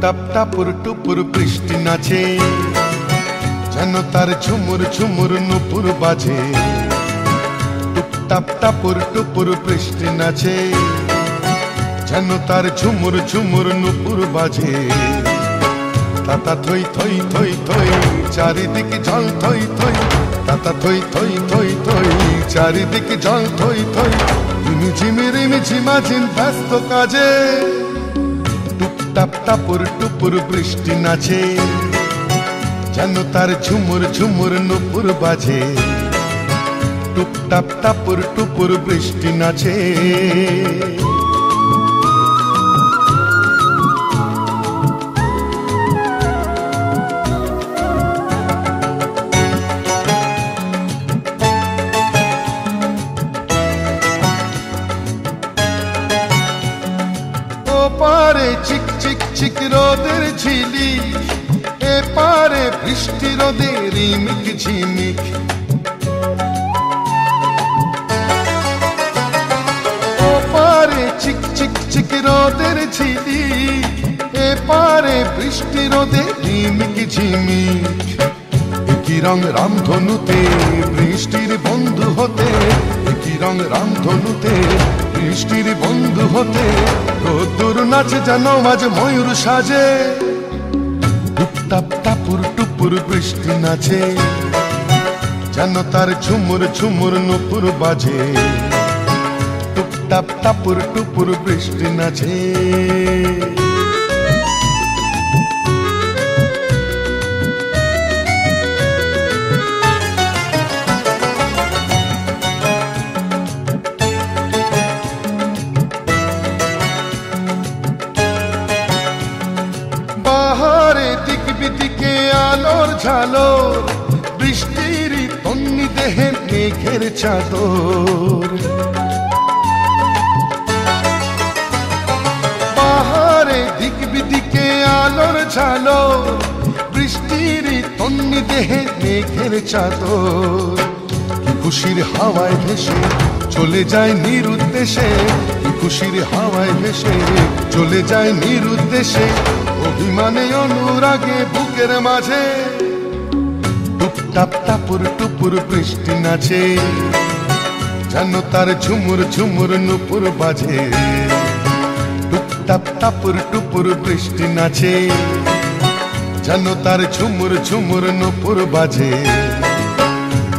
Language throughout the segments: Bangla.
টাপ টাপুর টুপুর বৃষ্টি নাচে, যেন তার ঝুমুর ঝুমুর নুপুর বাজে। টাপ টাপুর টুপুর বৃষ্টি নাচে, যেন তার ঝুমুর ঝুমুর নুপুর বাজে। তাতা থই থই থই থই চারিদিকে জল থই থই, তাতা থই থই থই থই চারিদিকে জল থই থই। রিমি ঝিমি রিমি ঝিমাঝিম ব্যস্ত কাজে, টুপটাপ টাপুর টুপুর বৃষ্টি নাচে, যেন তার ঝুমুর ঝুমুর নুপুর বাজে। টুপটাপ টাপুর টুপুর বৃষ্টি নাচে। পারে চিক চিক চিক রোদের ঝিলি, এ পারে বৃষ্টি রোদের রিমিক ঝিমিক। ও পারে চিক চিক চিক রোদের ঝিলি, এ পারে বৃষ্টি রোদের রিমিক ঝিমিক। একই রং রামধনুতে বৃষ্টির বন্ধু হতে, একই রং রামধনুতে বৃষ্টির বন্ধু হতে। রোদ্দুর নাচে যেন আজ ময়ূর সাজে, টুপটাপ টাপুর টুপুর বৃষ্টি নাচে, যেন তার ঝুমুর ঝুমুর নুপুর বাজে। টুপটাপ টাপুর টুপুর বৃষ্টি নাচে। বাহারে দিক বিদিকে আলোর ঝালোর, বৃষ্টির তন্নি দেহে মেঘের চাদর। বাহারে দিক বিদিকে আলোর ঝালোর, বৃষ্টির তন্নি দেহে মেঘের চাদর। খুশির হাওয়ায় ভেসে চলে যায় নিরুদ্দেশে, খুশির হাওয়ায় ভেসে চলে যায় নিরুদ্দেশে। অভিমানে অনুরাগে বুকের মাঝে, টুপটাপ টাপুর টুপুর বৃষ্টি নাচে, যেন তার ঝুমুর ঝুমুর নুপুর বাজে। টুপটাপ টাপুর টুপুর বৃষ্টি নাচে, যেন তার ঝুমুর ঝুমুর নুপুর বাজে।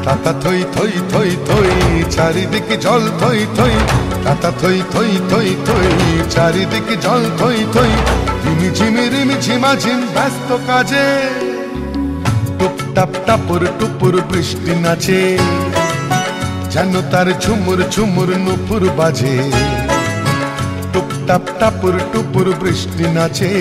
তাতা থই থই থই থই চারিদিকে জল থই থই, তাতা থই থই থই থই চারিদিকে জল থই থই। রিমি ঝিমি রিমি ঝিমাঝিম ব্যস্ত কাজে, টুপটাপ টাপুর টুপুর বৃষ্টি নাচে, যেন তার ঝুমুর ঝুমুর নুপুর বাজে। টুপটাপ টাপুর টুপুর বৃষ্টি নাচে।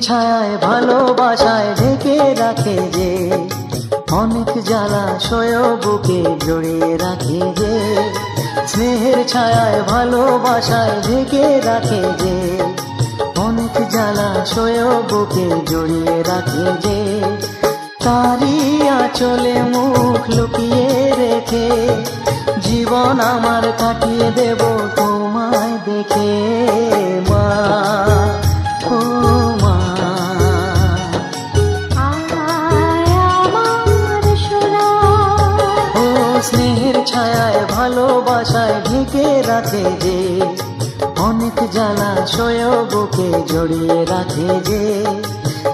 ছায়ায় ভালোবাসায় ঢেকে রাখে যে, অনেক জ্বালাশয় বুকে জড়িয়ে রাখে যে। স্নেহের ছায়ায় ভালোবাসায় ঢেকে রাখে যে, অনেক জ্বালাশয় বুকে জড়িয়ে রাখে যে। তারই আঁচলে মুখ লুকিয়ে রেখে জীবন আমার কাটিয়ে দেব তোমায় দেখে মা, ও মা। ও স্নেহের ছায়ায় ভালোবাসায় ঢেকে রাখে যে, অনেক জ্বালাশয় বুকে জড়িয়ে রাখে যে।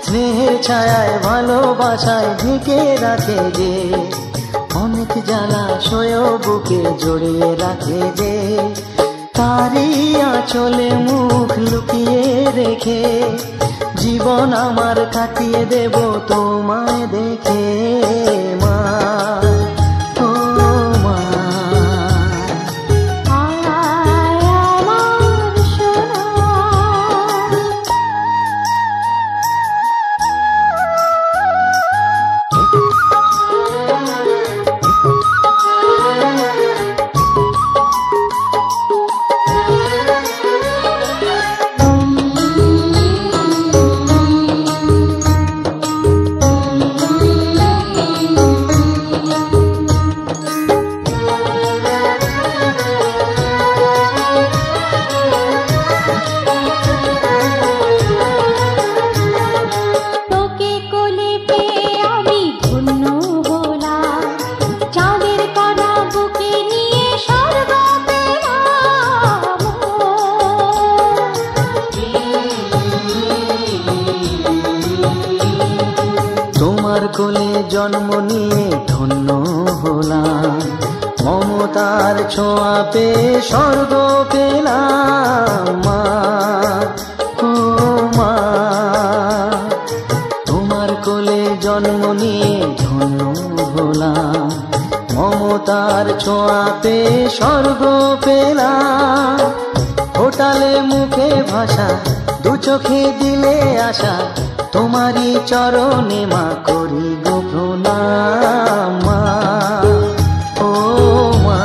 স্নেহের ছায়ায় ভালোবাসায় ঢেকে রাখে যে, অনেক জ্বালাশয় বুকে জড়িয়ে রাখে যে। তারই আঁচলে মুখ লুকিয়ে রেখে জীবন আমার কাটিয়ে দেব তোমায় দেখে মা, ও মা। তোমার কোলে জন্ম নিয়ে ধন্য হলাম, মমতার ছোঁয়া পেয়ে স্বর্গ পেলাম মা, ও মা। তোমার কোলে জন্ম নিয়ে ধন্য হলাম, মমতার ছোঁয়া পেয়ে স্বর্গ পেলাম। ফোটালে মুখে ভাষা, দু চোখে দিলে আশা, তোমারই চরণে মা করি গো প্রণাম মা, ও মা।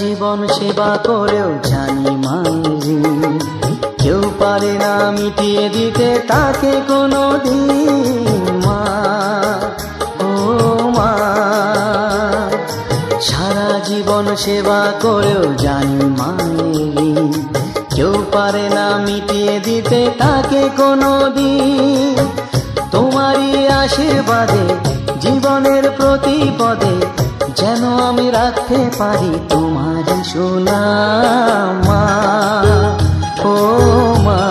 জীবন সেবা করেও জানি মাঝি, কেউ পারে না মিটিয়ে দিতে তাকে কোনো দিন মা, ও মা। সারা জীবন সেবা করেও জানি মাঝি, কেউ পারে না মিটিয়ে দিতে তাকে কোনো দিন। তোমারই আশীর্বাদে জীবনের প্রতি পদে যেন আমি রাখতে পারি তোমার সুনাম মা, ও মা।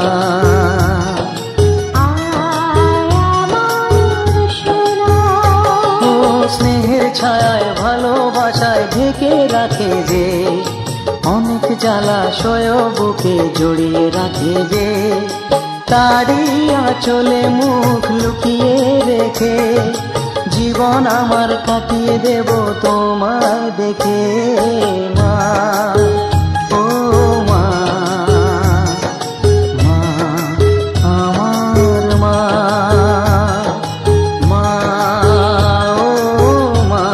ও স্নেহের ছায়ায় ভালোবাসায় ঢেকে রাখে যে, অনেক জ্বালাশয় বুকে জড়িয়ে রাখে যে। তারই আঁচলে মুখ লুকিয়ে রেখে জীবন আমার কাটিয়ে দেব তোমায় দেখে মা, ও মা, মা আমার মা, মা, ও মা,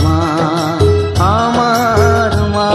মা আমার মা।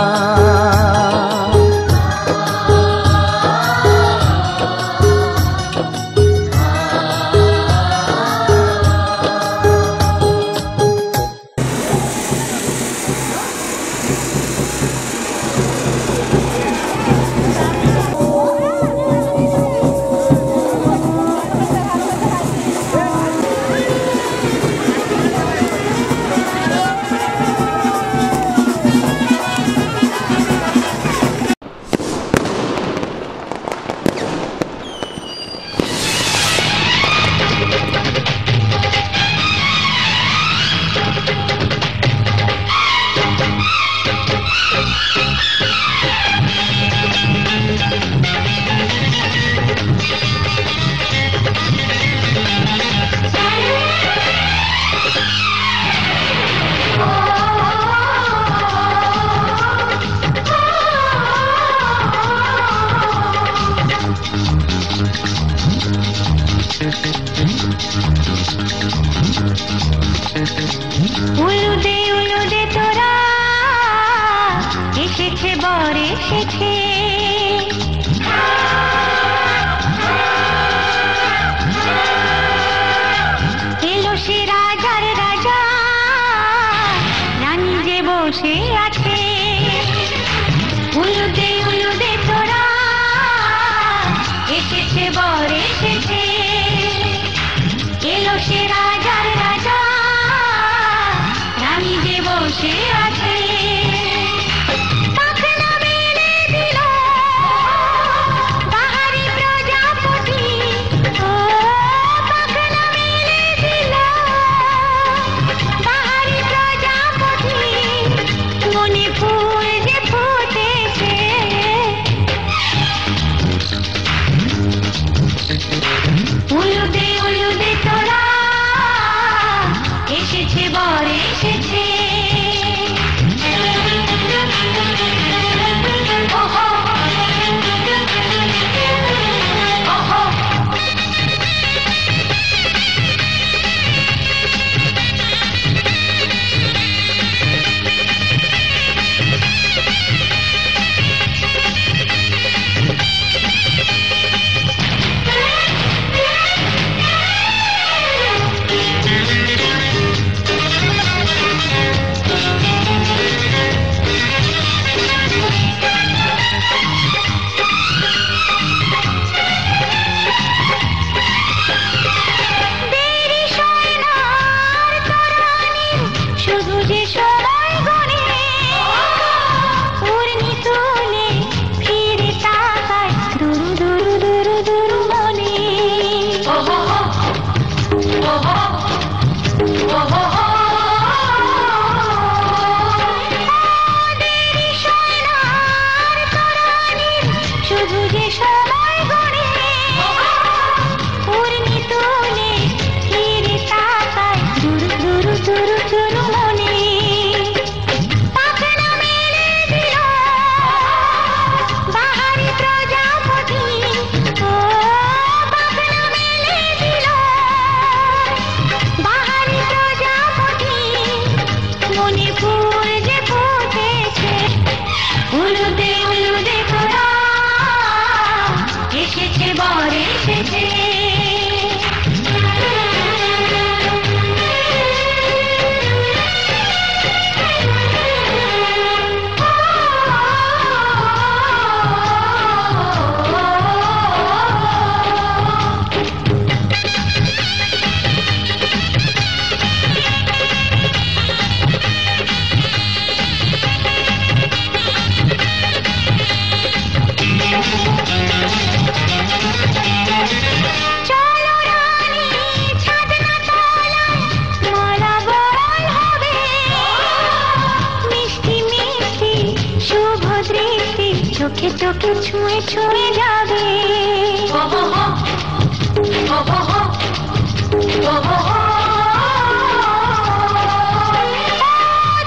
এসেছে বর এসেছে এলো সে রাজার রাজা রানী যে বসে আছে উলুদে তোরা এসেছে বর এসেছে এলো সে রাজার রাজা রানী যে বসে আছে পাখনা মেলে দিল বাহারি প্রজাপতি ও পাখনা মেলে দিল বাহারি প্রজাপতি মনে ফুল যে ফুটেছে উলুদে তোরা এসেছে বর এসেছে চোখে চোখে ছুঁয়ে ছুঁয়ে যাবে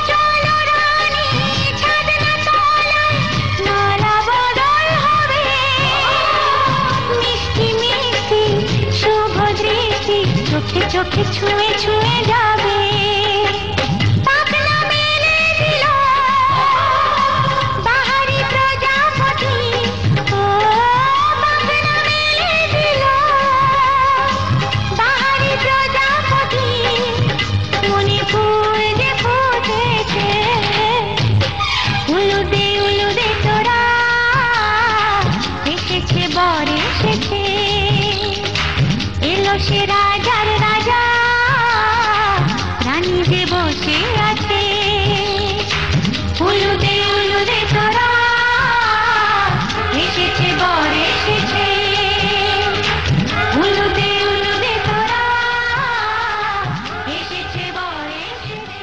চলো রানী ছাদনা তলায় মালা বদল হবে মিষ্টি মিষ্টি শুভ দৃষ্টি চোখে চোখে ছুঁয়ে ছুঁয়ে যাবে সে রাজার রাজা রানী যে বসে আছে উলুদে তোরা এসেছে বর এসেছে উলুদে তোরা এসেছে বর এসেছে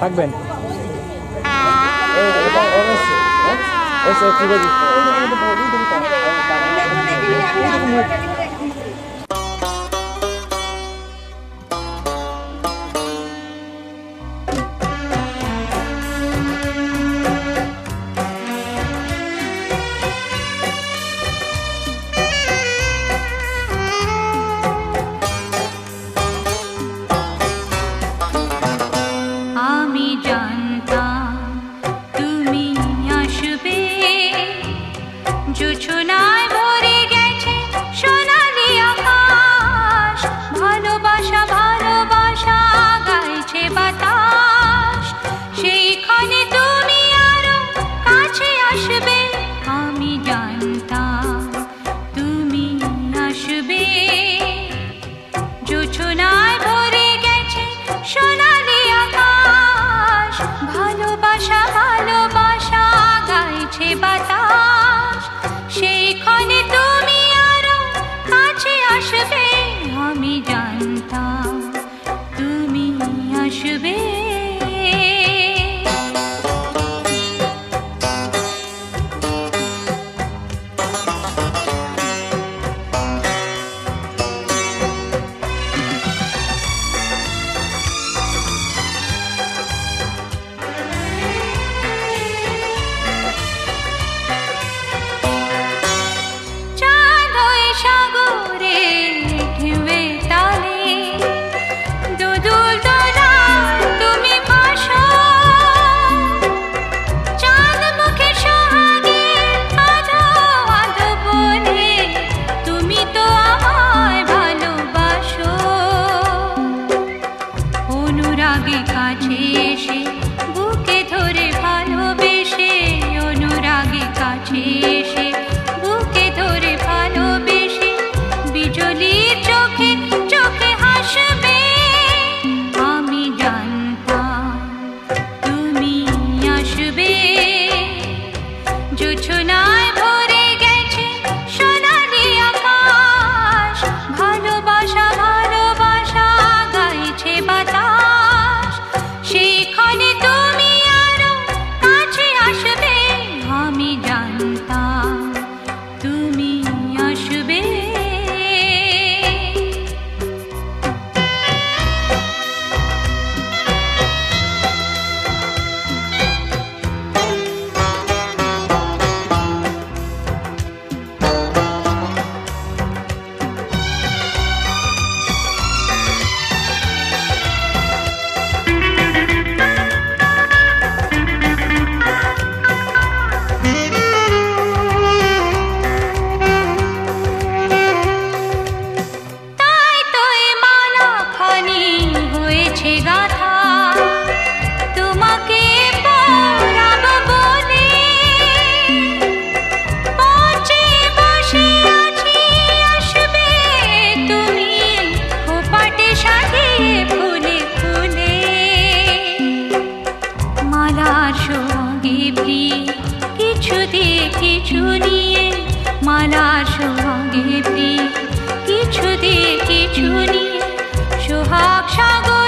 থাকবেন ভালোবাসা ভালোবাসা গাইছে বাতাস, সেইখানে তুমি আরো কাছে আসবে, আমি জানতাম তুমি আসবে। অনুরাগে কাছে এসে বুকে ধরে ভালোবেসে, অনুরাগে কাছে এসে বুকে ধরে ভালোবেসে, বিজলির চোখে চোখে হাসবে, আমি জানতাম তুমি আসবে। জোছনায় ভরে গেছে সোনালি আকাশ, ভালোবাসা ভালোবাসা গাইছে বাতাস, সেইখানে তুমি আরো কাছে আসবে, আমি জানতাম তুমি আসবে। মালার সঙ্গে প্রিয় কিছু দিয়ে কিছু নিয়ে, মালার সঙ্গে প্রিয় কিছু দিয়ে কিছু নিয়ে, সোহাগ সাগর